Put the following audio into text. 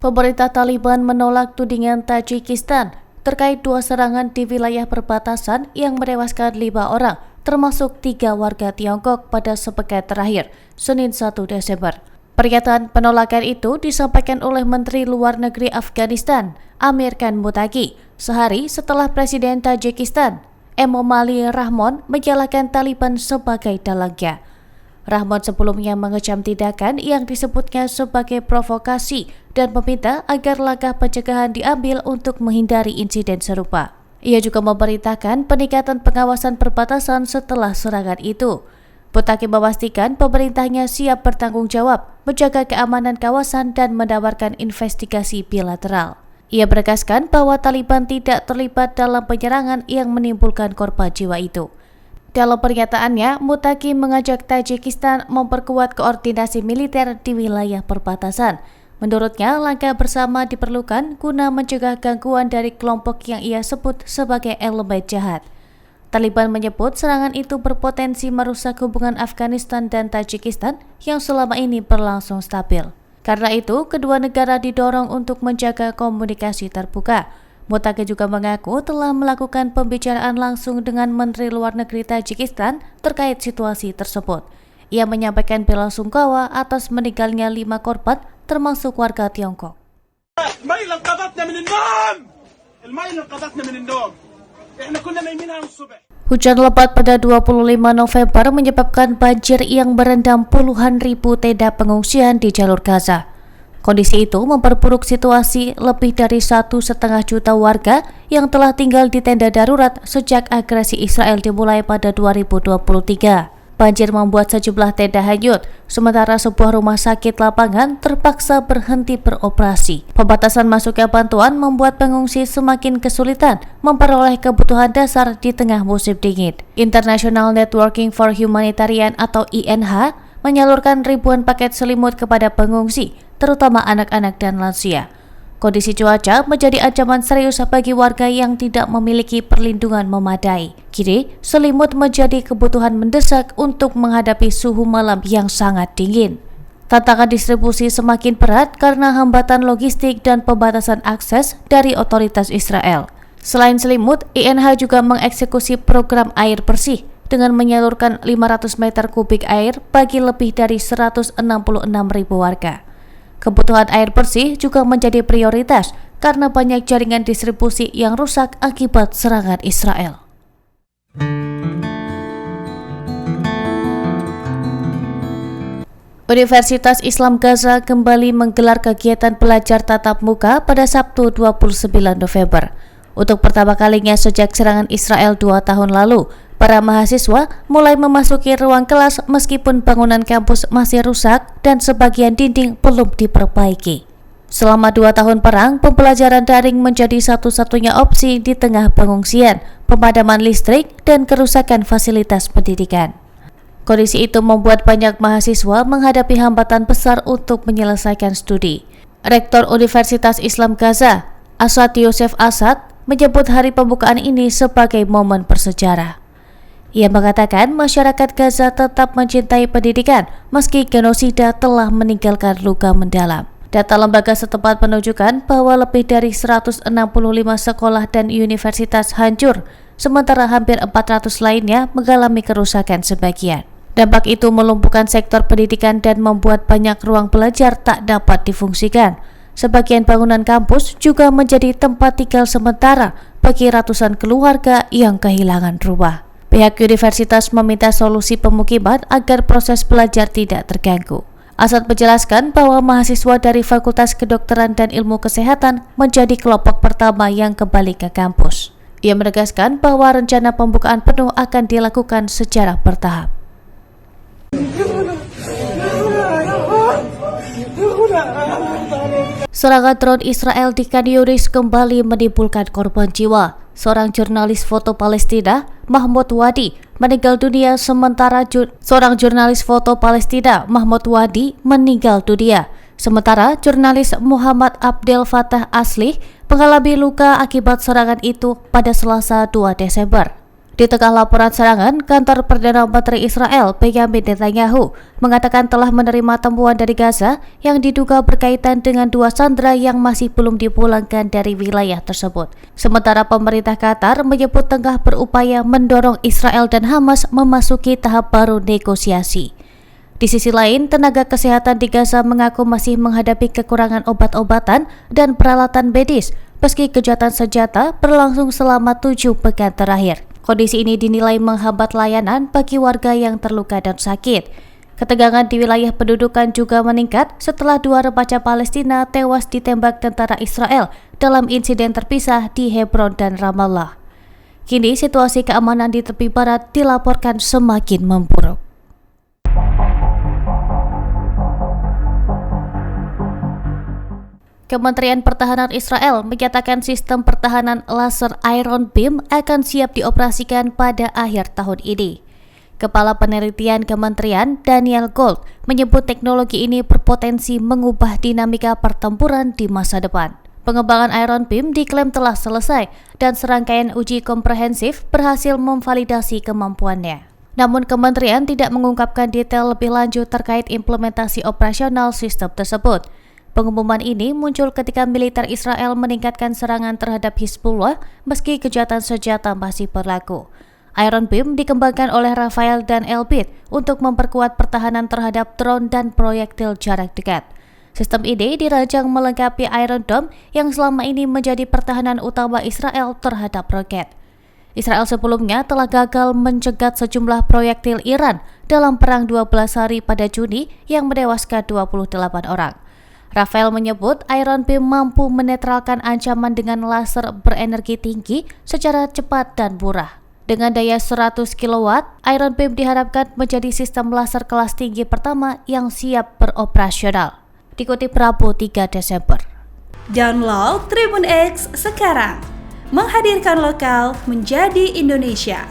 Pemerintah Taliban menolak tudingan Tajikistan terkait 2 serangan di wilayah perbatasan yang menewaskan 5 orang, termasuk 3 warga Tiongkok pada sepekan terakhir, Senin 1 Desember. Pernyataan penolakan itu disampaikan oleh Menteri Luar Negeri Afghanistan, Amir Khan Muttaqi, sehari setelah Presiden Tajikistan, Emomali Rahmon, menyalahkan Taliban sebagai dalangnya. Rahmon sebelumnya mengecam tindakan yang disebutnya sebagai provokasi dan meminta agar langkah pencegahan diambil untuk menghindari insiden serupa. Ia juga memerintahkan peningkatan pengawasan perbatasan setelah serangan itu. Muttaqi memastikan pemerintahnya siap bertanggung jawab, menjaga keamanan kawasan dan menawarkan investigasi bilateral. Ia menegaskan bahwa Taliban tidak terlibat dalam penyerangan yang menimbulkan korban jiwa itu. Dalam pernyataannya, Muttaqi mengajak Tajikistan memperkuat koordinasi militer di wilayah perbatasan. Menurutnya, langkah bersama diperlukan guna mencegah gangguan dari kelompok yang ia sebut sebagai elemen jahat. Taliban menyebut serangan itu berpotensi merusak hubungan Afghanistan dan Tajikistan yang selama ini berlangsung stabil. Karena itu, kedua negara didorong untuk menjaga komunikasi terbuka. Muttaqi juga mengaku telah melakukan pembicaraan langsung dengan Menteri Luar Negeri Tajikistan terkait situasi tersebut. Ia menyampaikan bela sungkawa atas meninggalnya 5 korban, termasuk warga Tiongkok. Hujan lebat pada 25 November menyebabkan banjir yang merendam puluhan ribu tenda pengungsian di jalur Gaza. Kondisi itu memperburuk situasi lebih dari 1,5 juta warga yang telah tinggal di tenda darurat sejak agresi Israel dimulai pada 2023. Banjir membuat sejumlah tenda hanyut, sementara sebuah rumah sakit lapangan terpaksa berhenti beroperasi. Pembatasan masuknya bantuan membuat pengungsi semakin kesulitan memperoleh kebutuhan dasar di tengah musim dingin. International Networking for Humanitarian atau INH menyalurkan ribuan paket selimut kepada pengungsi, terutama anak-anak dan lansia. Kondisi cuaca menjadi ancaman serius bagi warga yang tidak memiliki perlindungan memadai. Kini, selimut menjadi kebutuhan mendesak untuk menghadapi suhu malam yang sangat dingin. Tantangan distribusi semakin berat karena hambatan logistik dan pembatasan akses dari otoritas Israel. Selain selimut, INH juga mengeksekusi program air bersih dengan menyalurkan 500 meter kubik air bagi lebih dari 166.000 warga. Kebutuhan air bersih juga menjadi prioritas karena banyak jaringan distribusi yang rusak akibat serangan Israel. Universitas Islam Gaza kembali menggelar kegiatan belajar tatap muka pada Sabtu 29 November. Untuk pertama kalinya sejak serangan Israel 2 tahun lalu, para mahasiswa mulai memasuki ruang kelas meskipun bangunan kampus masih rusak dan sebagian dinding belum diperbaiki. Selama 2 tahun perang, pembelajaran daring menjadi satu-satunya opsi di tengah pengungsian, pemadaman listrik, dan kerusakan fasilitas pendidikan. Kondisi itu membuat banyak mahasiswa menghadapi hambatan besar untuk menyelesaikan studi. Rektor Universitas Islam Gaza, Asad Yosef Asad, menyebut hari pembukaan ini sebagai momen bersejarah. Ia mengatakan masyarakat Gaza tetap mencintai pendidikan meski genosida telah meninggalkan luka mendalam. Data lembaga setempat menunjukkan bahwa lebih dari 165 sekolah dan universitas hancur, sementara hampir 400 lainnya mengalami kerusakan sebagian. Dampak itu melumpuhkan sektor pendidikan dan membuat banyak ruang belajar tak dapat difungsikan. Sebagian bangunan kampus juga menjadi tempat tinggal sementara bagi ratusan keluarga yang kehilangan rumah. Pihak universitas meminta solusi pemukiman agar proses belajar tidak terganggu. Asad menjelaskan bahwa mahasiswa dari Fakultas Kedokteran dan Ilmu Kesehatan menjadi kelompok pertama yang kembali ke kampus. Ia menegaskan bahwa rencana pembukaan penuh akan dilakukan secara bertahap. Serangan drone Israel di Khan Yunis kembali menimbulkan korban jiwa. Seorang jurnalis foto Palestina, Mahmoud Wadi, meninggal dunia sementara seorang jurnalis foto Palestina, Mahmoud Wadi, meninggal dunia. Sementara jurnalis Muhammad Abdel Fattah Aslih mengalami luka akibat serangan itu pada Selasa 2 Desember. Di tengah laporan serangan, kantor Perdana Menteri Israel Benjamin Netanyahu mengatakan telah menerima temuan dari Gaza yang diduga berkaitan dengan 2 sandera yang masih belum dipulangkan dari wilayah tersebut. Sementara pemerintah Qatar menyebut tengah berupaya mendorong Israel dan Hamas memasuki tahap baru negosiasi. Di sisi lain, tenaga kesehatan di Gaza mengaku masih menghadapi kekurangan obat-obatan dan peralatan medis meski gencatan senjata berlangsung selama 7 pekan terakhir. Kondisi ini dinilai menghambat layanan bagi warga yang terluka dan sakit. Ketegangan di wilayah pendudukan juga meningkat setelah 2 remaja Palestina tewas ditembak tentara Israel dalam insiden terpisah di Hebron dan Ramallah. Kini situasi keamanan di tepi barat dilaporkan semakin memburuk. Kementerian Pertahanan Israel menyatakan sistem pertahanan laser Iron Beam akan siap dioperasikan pada akhir tahun ini. Kepala Penelitian Kementerian Daniel Gold menyebut teknologi ini berpotensi mengubah dinamika pertempuran di masa depan. Pengembangan Iron Beam diklaim telah selesai dan serangkaian uji komprehensif berhasil memvalidasi kemampuannya. Namun kementerian tidak mengungkapkan detail lebih lanjut terkait implementasi operasional sistem tersebut. Pengumuman ini muncul ketika militer Israel meningkatkan serangan terhadap Hizbullah meski gencatan senjata masih berlaku. Iron Beam dikembangkan oleh Rafael dan Elbit untuk memperkuat pertahanan terhadap drone dan proyektil jarak dekat. Sistem ini dirancang melengkapi Iron Dome yang selama ini menjadi pertahanan utama Israel terhadap roket. Israel sebelumnya telah gagal mencegat sejumlah proyektil Iran dalam perang 12 hari pada Juni yang menewaskan 28 orang. Rafael menyebut Iron Beam mampu menetralkan ancaman dengan laser berenergi tinggi secara cepat dan murah. Dengan daya 100 kW, Iron Beam diharapkan menjadi sistem laser kelas tinggi pertama yang siap beroperasional. Dikutip Rabu 3 Desember. Download Tribun X sekarang, menghadirkan lokal menjadi Indonesia.